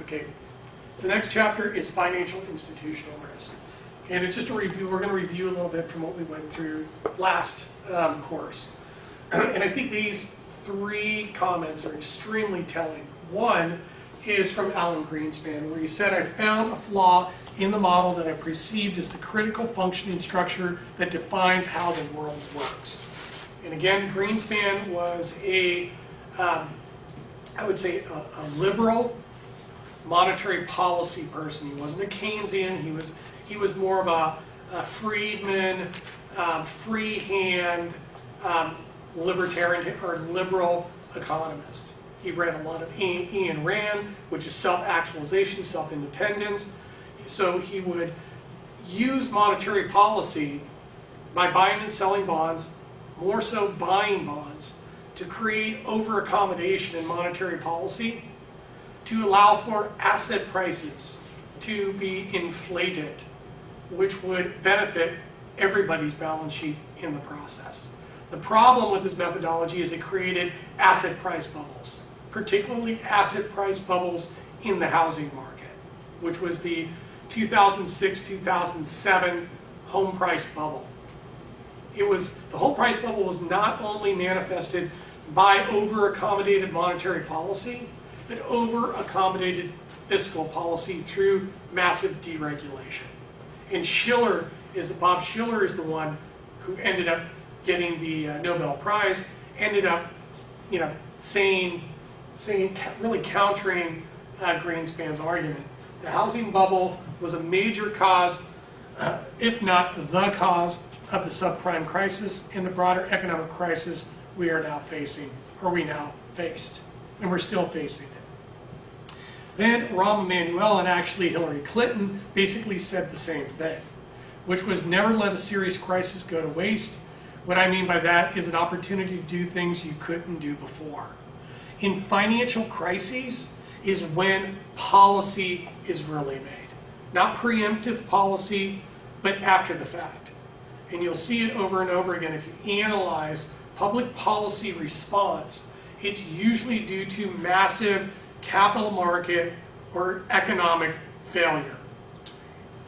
Okay, the next chapter is financial institutional risk. And it's just a review. We're going to review a little bit from what we went through last course. And I think these three comments are extremely telling. One is from Alan Greenspan, where he said, I found a flaw in the model that I perceived as the critical functioning structure that defines how the world works. And again, Greenspan was I would say, a liberal monetary policy person. He wasn't a Keynesian. He was more of a Friedman, freehand, libertarian or liberal economist. He read a lot of Ayn Rand, which is self-actualization, self-independence. So he would use monetary policy by buying and selling bonds, more so buying bonds, to create over-accommodation in monetary policy, to allow for asset prices to be inflated, which would benefit everybody's balance sheet in the process. The problem with this methodology is it created asset price bubbles, particularly asset price bubbles in the housing market, which was the 2006-2007 home price bubble. The home price bubble was not only manifested by over-accommodated monetary policy, but over-accommodated fiscal policy through massive deregulation. And Bob Shiller is the one who ended up getting the Nobel Prize, ended up, saying really countering Greenspan's argument. The housing bubble was a major cause, if not the cause, of the subprime crisis and the broader economic crisis we now faced, and we're still facing it. Then Rahm Emanuel and actually Hillary Clinton basically said the same thing, which was never let a serious crisis go to waste. What I mean by that is an opportunity to do things you couldn't do before. In financial crises is when policy is really made. Not preemptive policy, but after the fact. And you'll see it over and over again if you analyze public policy response. It's usually due to massive capital market or economic failure.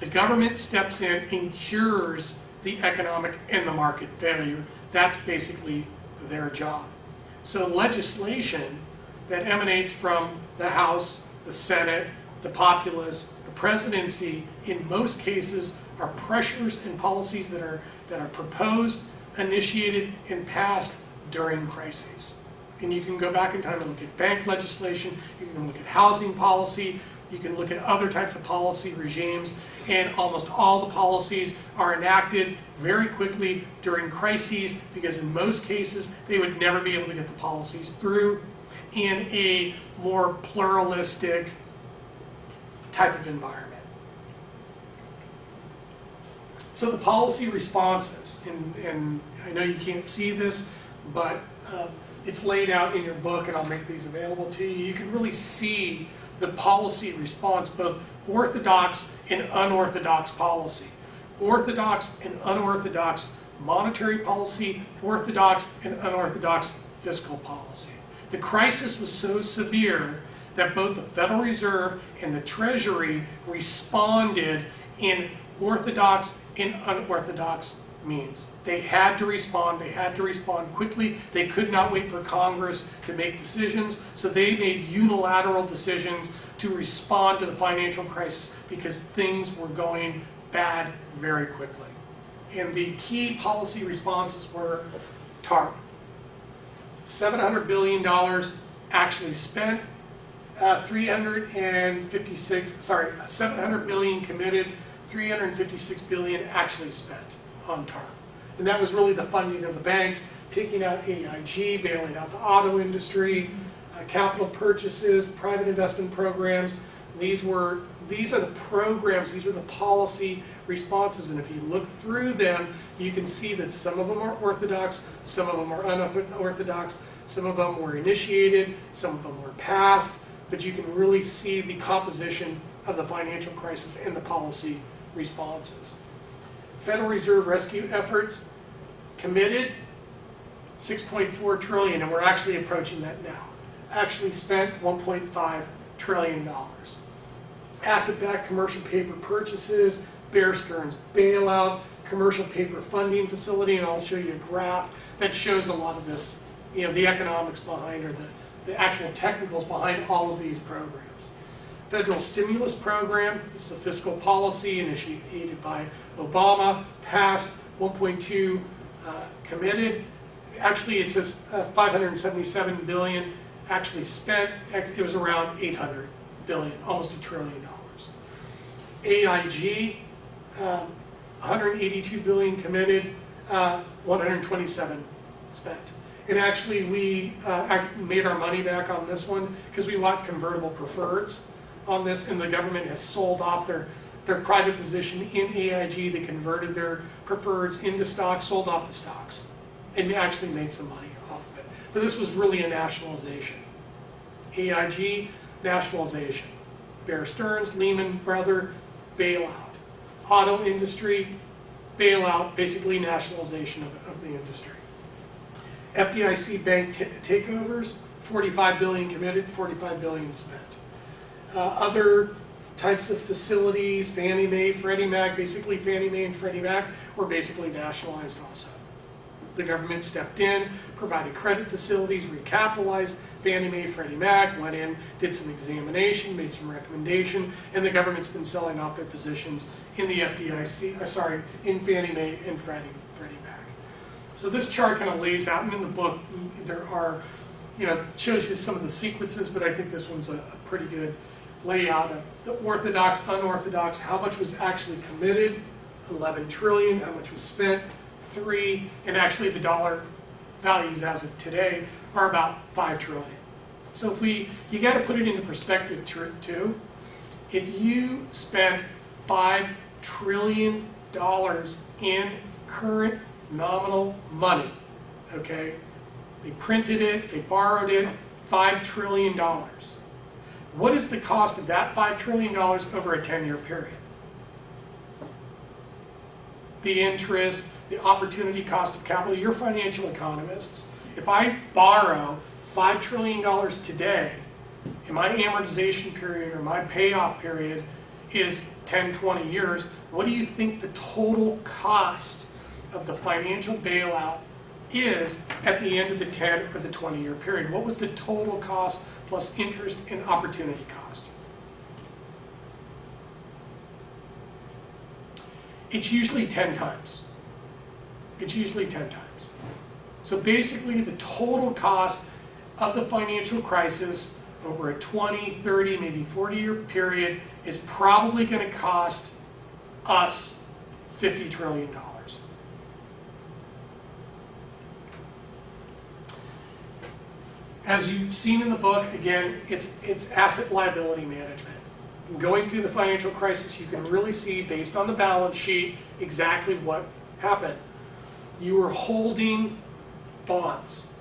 The government steps in and cures the economic and the market failure. That's basically their job. So legislation that emanates from the House, the Senate, the populace, the presidency, in most cases are pressures and policies that are proposed, initiated, and passed during crises. And you can go back in time and look at bank legislation, you can look at housing policy, you can look at other types of policy regimes, and almost all the policies are enacted very quickly during crises because in most cases they would never be able to get the policies through in a more pluralistic type of environment. So the policy responses, and I know you can't see this, but it's laid out in your book, and I'll make these available to you. You can really see the policy response, both orthodox and unorthodox policy. Orthodox and unorthodox monetary policy, orthodox and unorthodox fiscal policy. The crisis was so severe that both the Federal Reserve and the Treasury responded in orthodox and unorthodox means. They had to respond quickly. They could not wait for Congress to make decisions, so they made unilateral decisions to respond to the financial crisis because things were going bad very quickly. And the key policy responses were TARP. $700 billion actually spent, 700 billion committed, 356 billion actually spent on TARP. And that was really the funding of the banks, taking out AIG, bailing out the auto industry, capital purchases, private investment programs. These are the programs, these are the policy responses, and if you look through them, you can see that some of them are orthodox, some of them are unorthodox, some of them were initiated, some of them were passed, but you can really see the composition of the financial crisis and the policy responses. Federal Reserve rescue efforts committed $6.4 trillion, and we're actually approaching that now. Actually spent $1.5 trillion. Asset-backed commercial paper purchases, Bear Stearns bailout, commercial paper funding facility, and I'll show you a graph that shows a lot of this, the economics behind, or the actual technicals behind all of these programs. Federal stimulus program, this is a fiscal policy initiated by Obama, passed, 1.2 committed. Actually, it says 577 billion actually spent. It was around 800 billion, almost $1 trillion. AIG, 182 billion committed, 127 spent. And actually, we made our money back on this one because we want convertible preferreds on this, and the government has sold off their private position in AIG. They converted their preferreds into stocks, sold off the stocks, and actually made some money off of it. But this was really a nationalization. AIG, nationalization. Bear Stearns, Lehman Brothers, bailout. Auto industry, bailout, basically nationalization of the industry. FDIC bank takeovers, 45 billion committed, 45 billion spent. Other types of facilities, Fannie Mae, Freddie Mac, basically Fannie Mae and Freddie Mac were basically nationalized also. The government stepped in, provided credit facilities, recapitalized Fannie Mae, Freddie Mac, went in, did some examination, made some recommendation, and the government's been selling off their positions in the FDIC, in Fannie Mae and Freddie Mac. So this chart kind of lays out, and in the book there are, shows you some of the sequences, but I think this one's a pretty good layout of the orthodox, unorthodox, how much was actually committed, 11 trillion, how much was spent, 3, and actually the dollar values as of today are about 5 trillion. So you got to put it into perspective too. If you spent $5 trillion in current nominal money, okay, they printed it, they borrowed it, $5 trillion. What is the cost of that $5 trillion over a 10-year period? The interest, the opportunity cost of capital. You're financial economists. If I borrow $5 trillion today, and my amortization period or my payoff period is 10, 20 years, what do you think the total cost of the financial bailout is at the end of the 10 or the 20-year period? What was the total cost plus interest and opportunity cost? It's usually 10 times. It's usually 10 times. So basically the total cost of the financial crisis over a 20, 30, maybe 40-year period is probably going to cost us $50 trillion. As you've seen in the book, again, it's asset liability management. Going through the financial crisis, you can really see, based on the balance sheet, exactly what happened. You were holding bonds.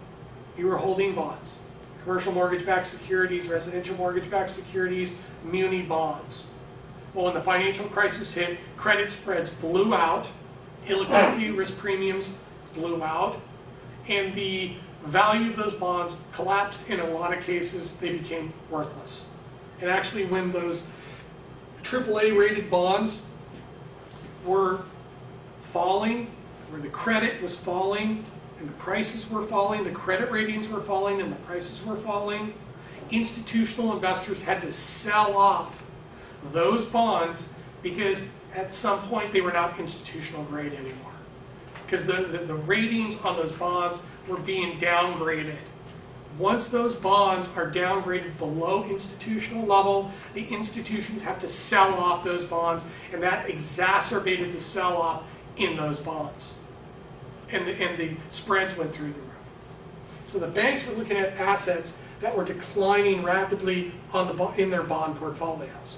You were holding bonds. Commercial mortgage-backed securities, residential mortgage-backed securities, muni bonds. Well, when the financial crisis hit, credit spreads blew out, illiquidity risk premiums blew out, and the value of those bonds collapsed. In a lot of cases, they became worthless. And actually, when those AAA rated bonds were falling, where the credit was falling and the prices were falling, the credit ratings were falling and the prices were falling, institutional investors had to sell off those bonds because at some point they were not institutional grade anymore. Because the ratings on those bonds were being downgraded. Once those bonds are downgraded below institutional level, the institutions have to sell off those bonds, and that exacerbated the sell-off in those bonds. And the spreads went through the roof. So the banks were looking at assets that were declining rapidly in their bond portfolios.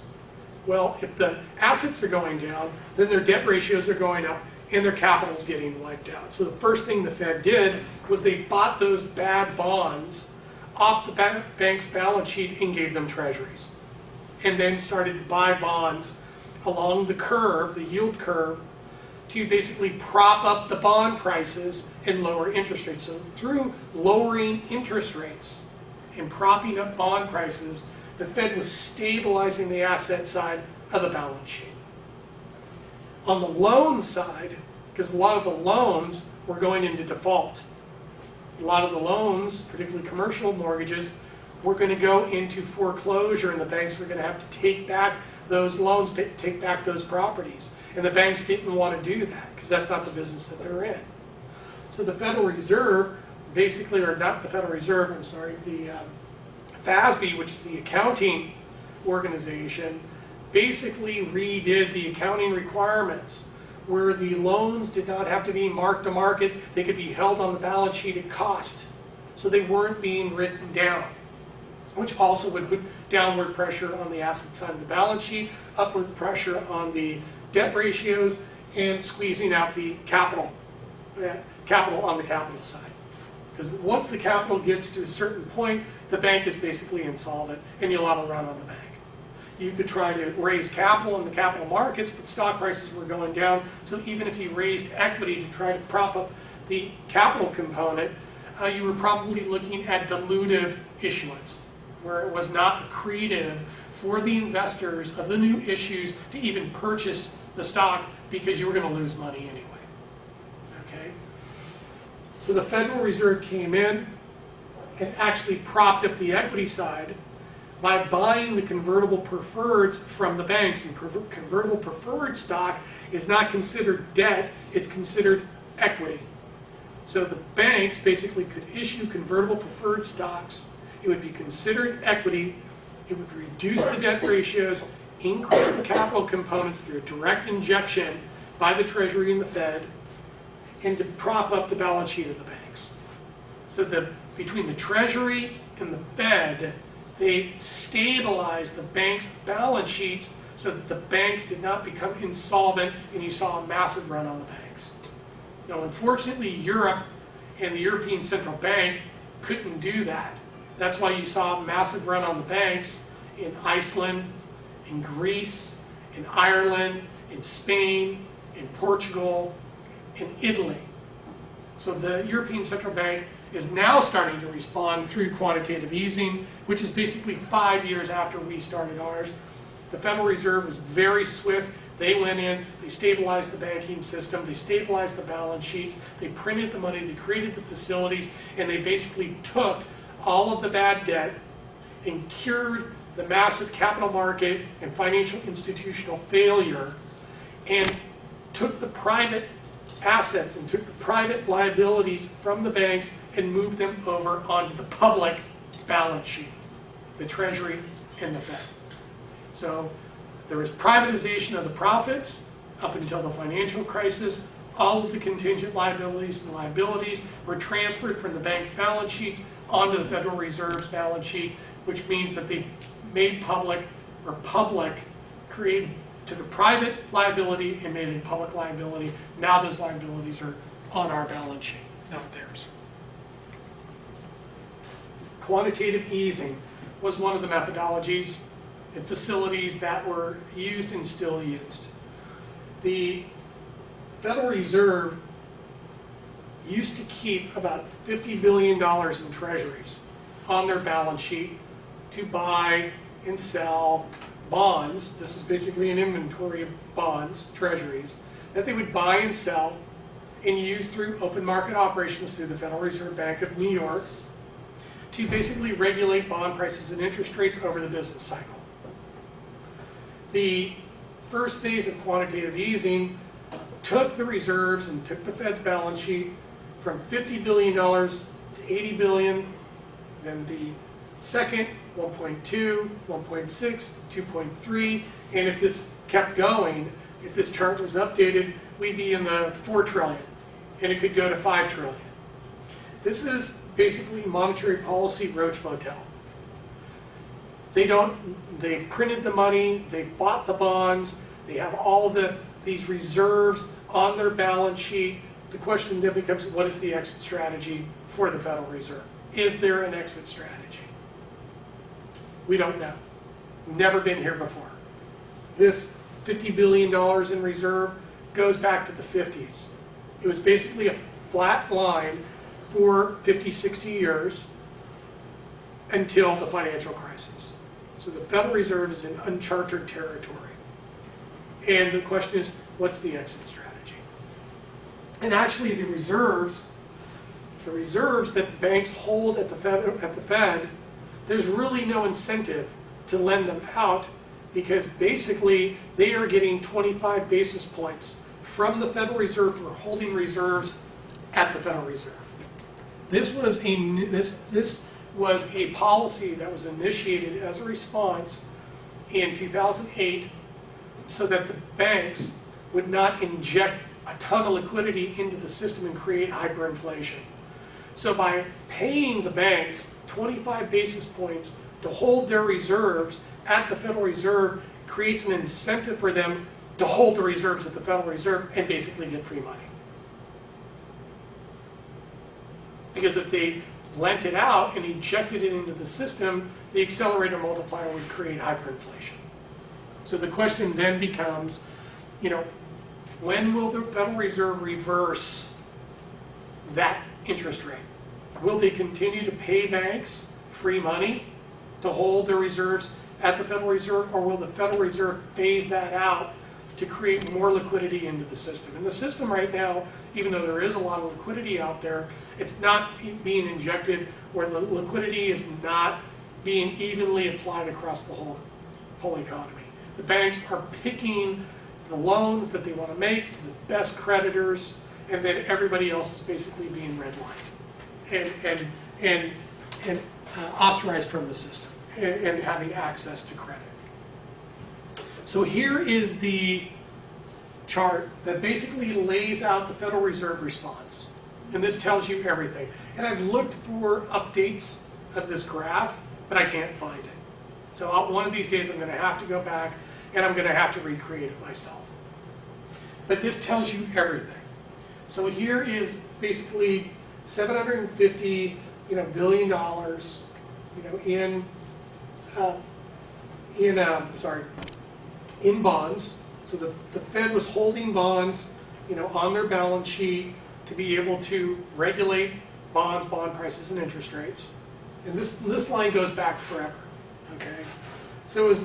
Well, if the assets are going down, then their debt ratios are going up, and their capital's getting wiped out. So the first thing the Fed did was they bought those bad bonds off the bank's balance sheet and gave them treasuries. And then started to buy bonds along the curve, the yield curve, to basically prop up the bond prices and lower interest rates. So through lowering interest rates and propping up bond prices, the Fed was stabilizing the asset side of the balance sheet. On the loan side, because a lot of the loans were going into default, a lot of the loans, particularly commercial mortgages, were going to go into foreclosure, and the banks were going to have to take back those loans, take back those properties. And the banks didn't want to do that because that's not the business that they're in. So the Federal Reserve basically, or not the Federal Reserve, I'm sorry, the FASB, which is the accounting organization, basically redid the accounting requirements where the loans did not have to be marked to market. They could be held on the balance sheet at cost. So they weren't being written down, which also would put downward pressure on the asset side of the balance sheet, upward pressure on the debt ratios, and squeezing out the capital on the capital side. Because once the capital gets to a certain point, the bank is basically insolvent, and you'll have a run on the bank. You could try to raise capital in the capital markets, but stock prices were going down, so even if you raised equity to try to prop up the capital component, you were probably looking at dilutive issuance, where it was not accretive for the investors of the new issues to even purchase the stock because you were going to lose money anyway. Okay? So the Federal Reserve came in and actually propped up the equity side by buying the convertible preferreds from the banks. And convertible preferred stock is not considered debt, it's considered equity. So the banks basically could issue convertible preferred stocks. It would be considered equity. It would reduce the debt ratios, increase the capital components through a direct injection by the Treasury and the Fed, and to prop up the balance sheet of the banks. So between the Treasury and the Fed, they stabilized the banks' balance sheets so that the banks did not become insolvent and you saw a massive run on the banks. Now, unfortunately, Europe and the European Central Bank couldn't do that. That's why you saw a massive run on the banks in Iceland, in Greece, in Ireland, in Spain, in Portugal, in Italy. So the European Central Bank is now starting to respond through quantitative easing, which is basically 5 years after we started ours. The Federal Reserve was very swift. They went in, they stabilized the banking system, they stabilized the balance sheets, they printed the money, they created the facilities, and they basically took all of the bad debt and cured the massive capital market and financial institutional failure, and took the private assets and took the private liabilities from the banks and moved them over onto the public balance sheet, the Treasury and the Fed. So there was privatization of the profits up until the financial crisis. All of the contingent liabilities and liabilities were transferred from the bank's balance sheets onto the Federal Reserve's balance sheet, which means that they made public, or public, took a private liability and made it a public liability. Now those liabilities are on our balance sheet, not theirs. Quantitative easing was one of the methodologies and facilities that were used and still used. The Federal Reserve used to keep about $50 billion in treasuries on their balance sheet to buy and sell bonds. This was basically an inventory of bonds, treasuries, that they would buy and sell and use through open market operations through the Federal Reserve Bank of New York to basically regulate bond prices and interest rates over the business cycle. The first phase of quantitative easing took the reserves and took the Fed's balance sheet from $50 billion to $80 billion, then the second 1.2, 1.6, 2.3, and if this kept going, if this chart was updated, we'd be in the 4 trillion, and it could go to 5 trillion. This is basically monetary policy roach motel. They printed the money, they bought the bonds, they have all of these reserves on their balance sheet. The question then becomes, what is the exit strategy for the Federal Reserve? Is there an exit strategy? We don't know. Never been here before. This $50 billion in reserve goes back to the 50s. It was basically a flat line for 50, 60 years until the financial crisis. So the Federal Reserve is in uncharted territory. And the question is, what's the exit strategy? And actually the reserves that the banks hold at the Fed, there's really no incentive to lend them out, because basically they are getting 25 basis points from the Federal Reserve for holding reserves at the Federal Reserve. This was a policy that was initiated as a response in 2008 so that the banks would not inject a ton of liquidity into the system and create hyperinflation. So by paying the banks 25 basis points to hold their reserves at the Federal Reserve creates an incentive for them to hold the reserves at the Federal Reserve and basically get free money. Because if they lent it out and injected it into the system, the accelerator multiplier would create hyperinflation. So the question then becomes, when will the Federal Reserve reverse that interest rate? Will they continue to pay banks free money to hold their reserves at the Federal Reserve, or will the Federal Reserve phase that out to create more liquidity into the system? And the system right now, even though there is a lot of liquidity out there, it's not being injected where the liquidity is not being evenly applied across the whole economy. The banks are picking the loans that they want to make to the best creditors, and then everybody else is basically being redlined and ostracized from the system and having access to credit. So here is the chart that basically lays out the Federal Reserve response. And this tells you everything. And I've looked for updates of this graph, but I can't find it. So one of these days I'm going to have to go back and I'm going to have to recreate it myself. But this tells you everything. So here is basically $750 billion in bonds. So the Fed was holding bonds on their balance sheet to be able to regulate bonds, bond prices, and interest rates. And this line goes back forever. Okay, so it was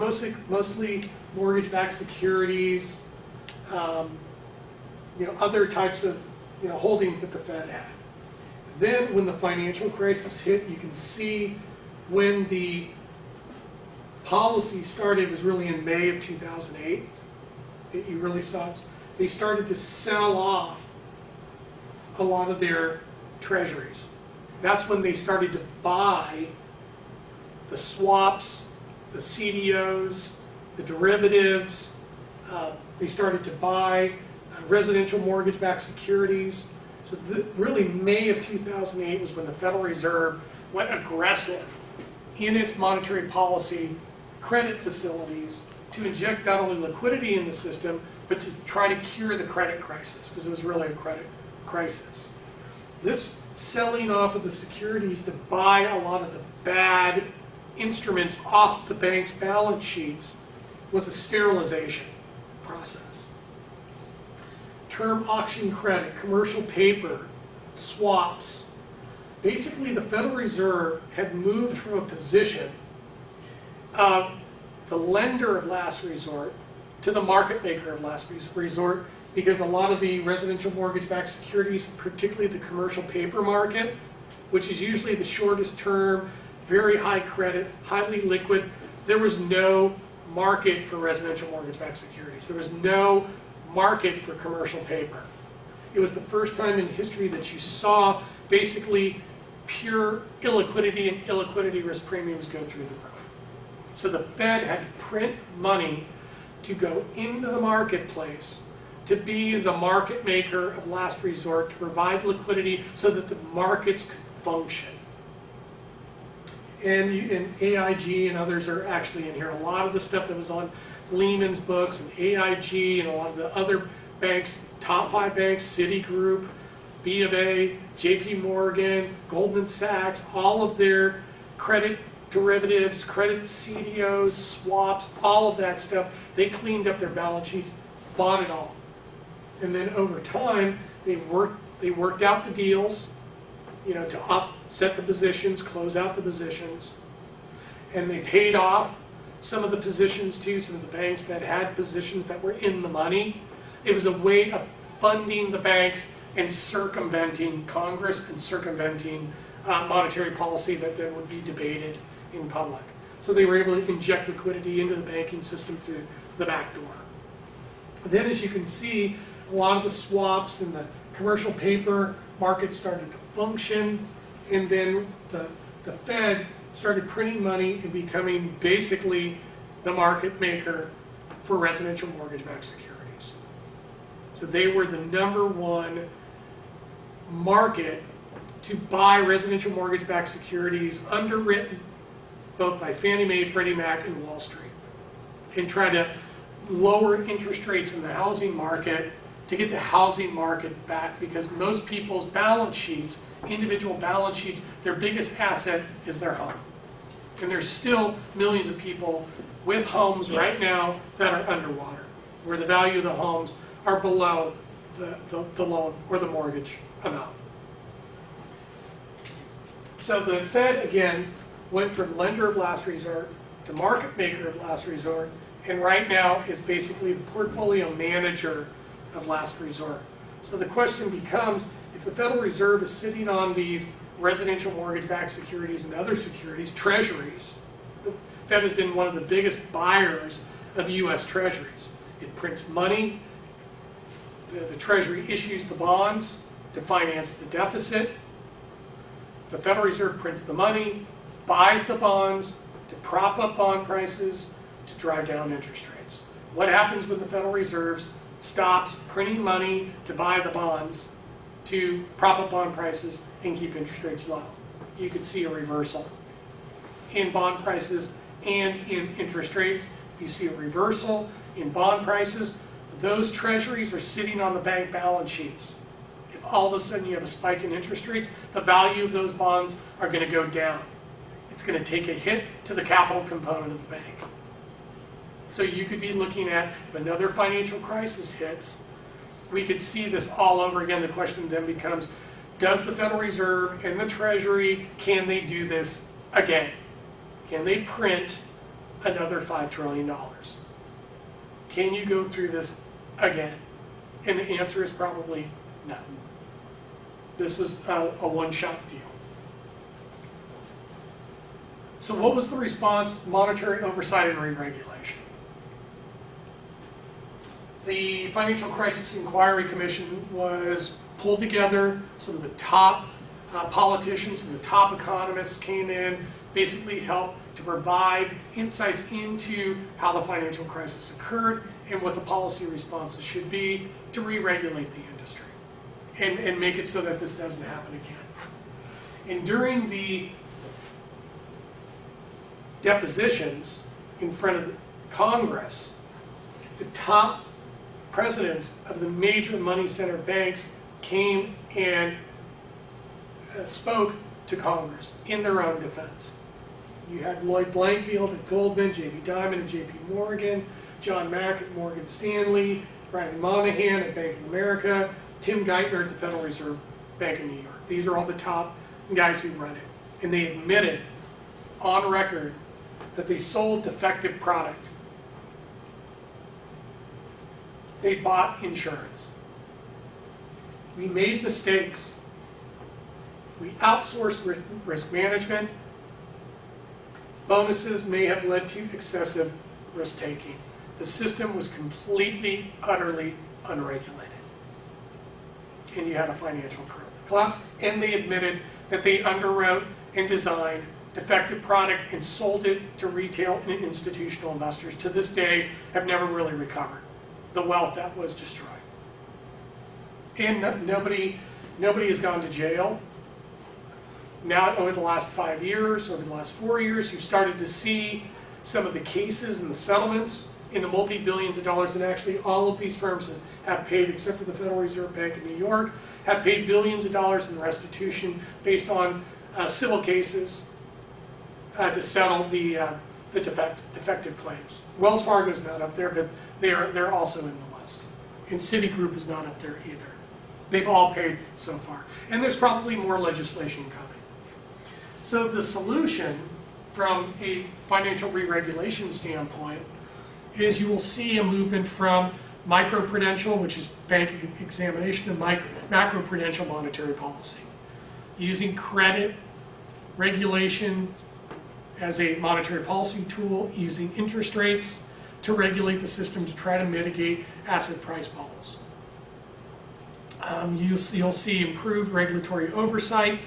mostly mortgage-backed securities, other types of holdings that the Fed had. Then when the financial crisis hit, you can see when the policy started was really in May of 2008. You really saw it. They started to sell off a lot of their treasuries. That's when they started to buy the swaps, the CDOs, the derivatives. They started to buy residential mortgage-backed securities. So really May of 2008 was when the Federal Reserve went aggressive in its monetary policy credit facilities to inject not only liquidity in the system, but to try to cure the credit crisis, because it was really a credit crisis. This selling off of the securities to buy a lot of the bad instruments off the bank's balance sheets was a sterilization process. Term auction credit, commercial paper, swaps. Basically, the Federal Reserve had moved from a position of the lender of last resort to the market maker of last resort, because a lot of the residential mortgage-backed securities, particularly the commercial paper market, which is usually the shortest term, very high credit, highly liquid, there was no market for residential mortgage-backed securities. There was no market for commercial paper. It was the first time in history that you saw basically pure illiquidity and illiquidity risk premiums go through the roof. So the Fed had to print money to go into the marketplace to be the market maker of last resort, to provide liquidity so that the markets could function. And AIG and others are actually in here. A lot of the stuff that was on Lehman's books and AIG and a lot of the other banks, top 5 banks, Citigroup, B of A, JP Morgan, Goldman Sachs, all of their credit derivatives, credit CDOs, swaps, all of that stuff, they cleaned up their balance sheets, bought it all. And then over time, they worked out the deals, to offset the positions, close out the positions, and they paid off some of the positions too, some of the banks that had positions that were in the money. It was a way of funding the banks and circumventing Congress and circumventing monetary policy that then would be debated in public. So they were able to inject liquidity into the banking system through the back door. Then, as you can see, a lot of the swaps and the commercial paper market started to function, and then the Fed started printing money and becoming basically the market maker for residential mortgage-backed securities. So they were the #1 market to buy residential mortgage-backed securities underwritten both by Fannie Mae, Freddie Mac, and Wall Street, and try to lower interest rates in the housing market to get the housing market back, because most people's balance sheets, individual balance sheets, their biggest asset is their home. And there's still millions of people with homes right now that are underwater, where the value of the homes are below the loan or the mortgage amount. So the Fed, again, went from lender of last resort to market maker of last resort, and right now is basically the portfolio manager of last resort. So the question becomes, if the Federal Reserve is sitting on these residential mortgage-backed securities and other securities, treasuries, the Fed has been one of the biggest buyers of U.S. treasuries. It prints money, the Treasury issues the bonds to finance the deficit, the Federal Reserve prints the money, buys the bonds to prop up bond prices, to drive down interest rates. What happens when the Federal Reserve stops printing money to buy the bonds to prop up bond prices and keep interest rates low? You could see a reversal in bond prices and in interest rates. You see a reversal in bond prices. Those treasuries are sitting on the bank balance sheets. If all of a sudden you have a spike in interest rates, the value of those bonds are going to go down. It's going to take a hit to the capital component of the bank. So you could be looking at, if another financial crisis hits, we could see this all over again. The question then becomes, does the Federal Reserve and the Treasury, can they do this again? Can they print another $5 trillion? Can you go through this again? And the answer is probably no. This was a one-shot deal. So what was the response? Monetary oversight and re-regulation. The Financial Crisis Inquiry Commission was pulled together. Some of the top politicians and the top economists came in, basically helped to provide insights into how the financial crisis occurred and what the policy responses should be to re-regulate the industry and make it so that this doesn't happen again. And during the depositions in front of the Congress, the top presidents of the major money center banks came and spoke to Congress in their own defense. You had Lloyd Blankfield at Goldman, Jamie Dimon at JP Morgan, John Mack at Morgan Stanley, Brian Moynihan at Bank of America, Tim Geithner at the Federal Reserve Bank of New York. These are all the top guys who run it. And they admitted on record that they sold defective product. They bought insurance. We made mistakes. We outsourced risk management. Bonuses may have led to excessive risk-taking. The system was completely, utterly unregulated. And you had a financial collapse. And they admitted that they underwrote and designed defective product and sold it to retail and institutional investors. To this day, have never really recovered the wealth that was destroyed. And nobody has gone to jail. Now, over the last 5 years, over the last 4 years, you've started to see some of the cases and the settlements in the multi-billions of dollars, and actually all of these firms have paid, except for the Federal Reserve Bank of New York, have paid billions of dollars in restitution based on civil cases to settle the defective claims. Wells Fargo is not up there, but they're also in the list. And Citigroup is not up there either. They've all paid so far. And there's probably more legislation coming. So the solution from a financial re-regulation standpoint is you will see a movement from microprudential, which is bank examination, and macroprudential monetary policy, using credit regulation as a monetary policy tool, using interest rates to regulate the system to try to mitigate asset price bubbles. You'll see improved regulatory oversight,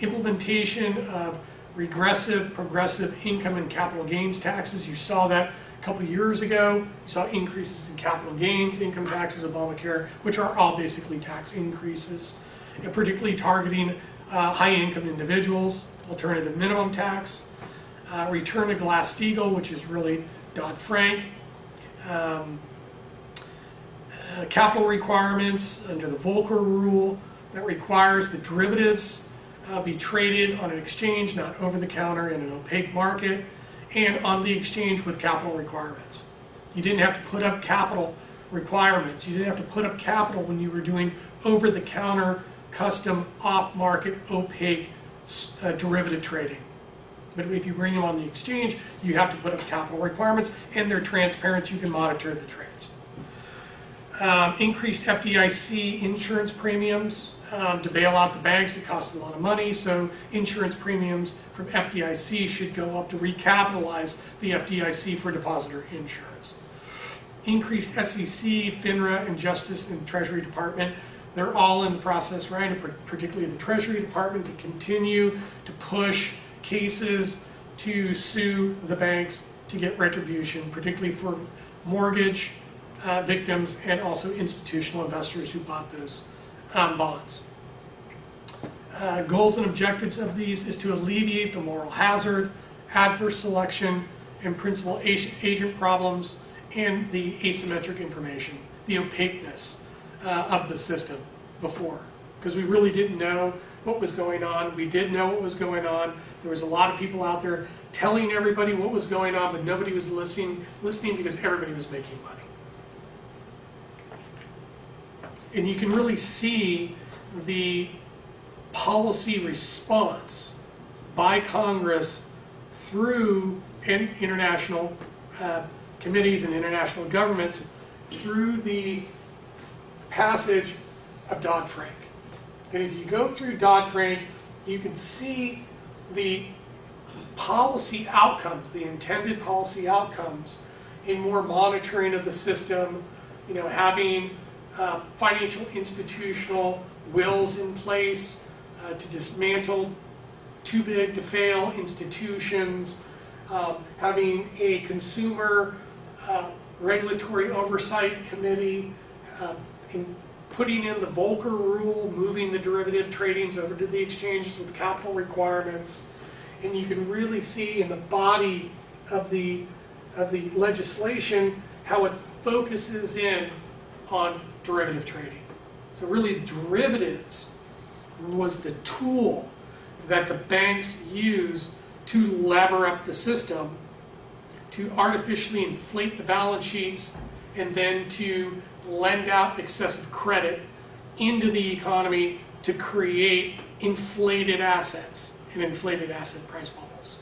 implementation of regressive, progressive income and capital gains taxes. You saw that a couple years ago. You saw increases in capital gains, income taxes, Obamacare, which are all basically tax increases, and particularly targeting high-income individuals, alternative minimum tax, return to Glass-Steagall, which is really Dodd-Frank, capital requirements under the Volcker rule that requires the derivatives be traded on an exchange, not over the counter in an opaque market, and on the exchange with capital requirements. You didn't have to put up capital requirements. You didn't have to put up capital when you were doing over the counter, custom, off-market, opaque derivative trading. But if you bring them on the exchange, you have to put up capital requirements, and they're transparent. You can monitor the trades. Increased FDIC insurance premiums to bail out the banks. It costs a lot of money, so insurance premiums from FDIC should go up to recapitalize the FDIC for depositor insurance. Increased SEC, FINRA, and Justice and Treasury Department. They're all in the process, right? Particularly the Treasury Department, to continue to push cases to sue the banks to get retribution, particularly for mortgage victims and also institutional investors who bought those bonds. Goals and objectives of these is to alleviate the moral hazard, adverse selection, and principal agent problems, and the asymmetric information, the opaqueness of the system before. Because we really didn't know what was going on. We did know what was going on. There was a lot of people out there telling everybody what was going on, but nobody was listening because everybody was making money. And you can really see the policy response by Congress through international committees and international governments through the passage of Dodd-Frank. And if you go through Dodd-Frank, you can see the policy outcomes, the intended policy outcomes in more monitoring of the system, you know, having financial institutional wills in place to dismantle too big to fail institutions, having a consumer regulatory oversight committee, putting in the Volcker rule, moving the derivative tradings over to the exchanges with capital requirements. And you can really see in the body of the legislation how it focuses in on derivative trading. So really derivatives was the tool that the banks use to lever up the system, to artificially inflate the balance sheets, and then to lend out excessive credit into the economy to create inflated assets and inflated asset price bubbles.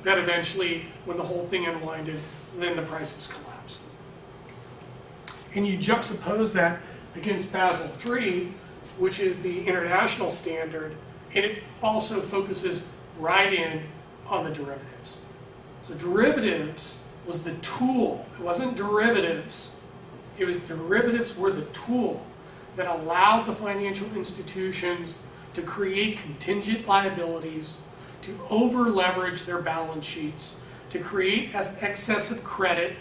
That eventually, when the whole thing unwinded, then the prices collapsed. And you juxtapose that against Basel III, which is the international standard, and it also focuses right in on the derivatives. So derivatives was the tool. It wasn't derivatives. It was derivatives were the tool that allowed the financial institutions to create contingent liabilities, to over-leverage their balance sheets, to create excessive credit,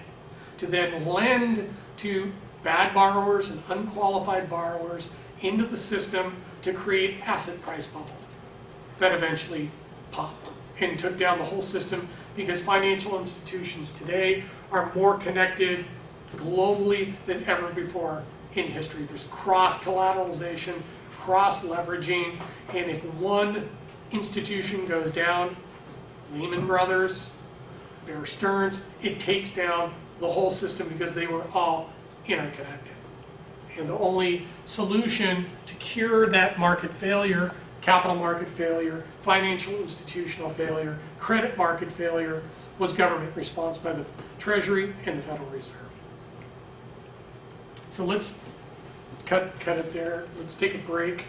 to then lend to bad borrowers and unqualified borrowers into the system to create asset price bubbles that eventually popped and took down the whole system, because financial institutions today are more connected globally than ever before in history. There's cross-collateralization, cross-leveraging, and if one institution goes down, Lehman Brothers, Bear Stearns, it takes down the whole system because they were all interconnected. And the only solution to cure that market failure capital market failure, financial institutional failure, credit market failure was government response by the Treasury and the Federal Reserve. So let's cut it there. Let's take a break.